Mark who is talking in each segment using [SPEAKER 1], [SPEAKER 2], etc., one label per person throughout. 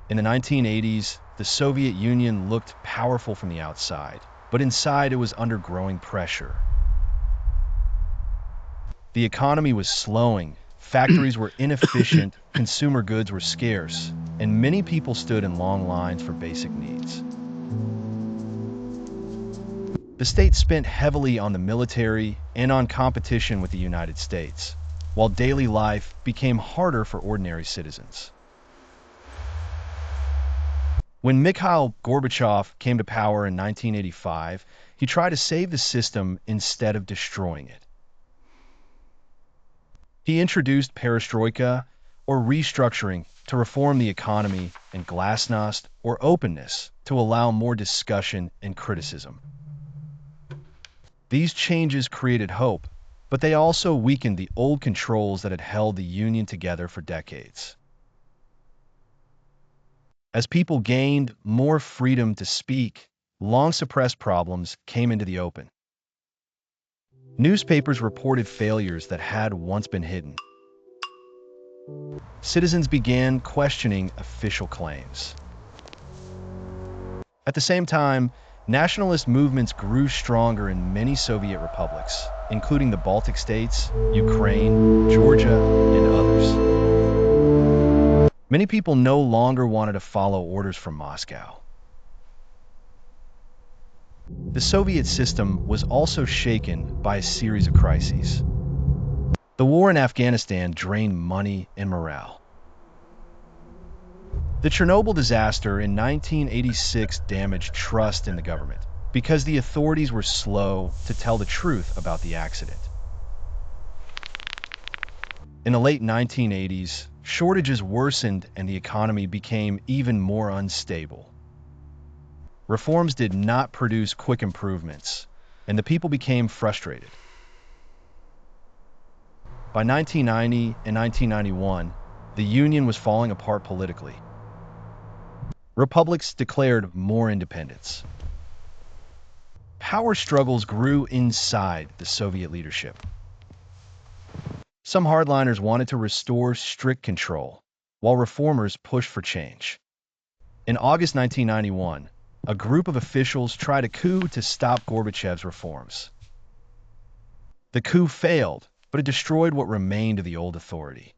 [SPEAKER 1] In the 1980s, the Soviet Union looked powerful from the outside, but inside it was under growing pressure. The economy was slowing, factories were inefficient, consumer goods were scarce, and many people stood in long lines for basic needs. The state spent heavily on the military and on competition with the United States, while daily life became harder for ordinary citizens. When Mikhail Gorbachev came to power in 1985, he tried to save the system instead of destroying it. He introduced perestroika, or restructuring, to reform the economy, and glasnost, or openness, to allow more discussion and criticism. These changes created hope, but they also weakened the old controls that had held the Union together for decades. As people gained more freedom to speak, long-suppressed problems came into the open. Newspapers reported failures that had once been hidden. Citizens began questioning official claims. At the same time, nationalist movements grew stronger in many Soviet republics, including the Baltic states, Ukraine, Georgia, and others. Many people no longer wanted to follow orders from Moscow. The Soviet system was also shaken by a series of crises. The war in Afghanistan drained money and morale. The Chernobyl disaster in 1986 damaged trust in the government because the authorities were slow to tell the truth about the accident. In the late 1980s, shortages worsened and the economy became even more unstable. Reforms did not produce quick improvements, and the people became frustrated. By 1990 and 1991, the Union was falling apart politically. Republics declared more independence. Power struggles grew inside the Soviet leadership. Some hardliners wanted to restore strict control, while reformers pushed for change. In August 1991, a group of officials tried a coup to stop Gorbachev's reforms. The coup failed, but it destroyed what remained of the old authority.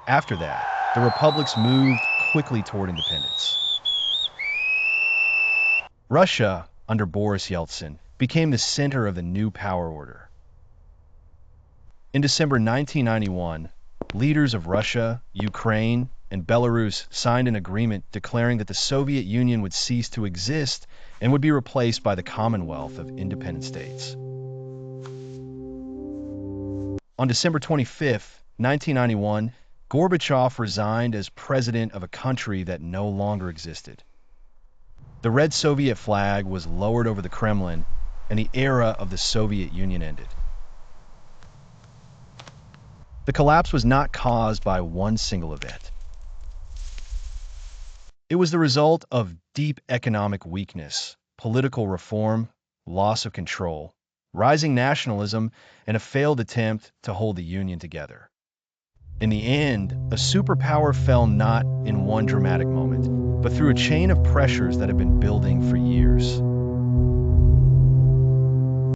[SPEAKER 1] After that, the republics moved quickly toward independence. Russia, under Boris Yeltsin, became the center of the new power order. In December 1991, leaders of Russia, Ukraine, and Belarus signed an agreement declaring that the Soviet Union would cease to exist and would be replaced by the Commonwealth of Independent States. On December 25, 1991, Gorbachev resigned as president of a country that no longer existed. The red Soviet flag was lowered over the Kremlin, and the era of the Soviet Union ended. The collapse was not caused by one single event. It was the result of deep economic weakness, political reform, loss of control, rising nationalism, and a failed attempt to hold the Union together. In the end, a superpower fell not in one dramatic moment, but through a chain of pressures that had been building for years.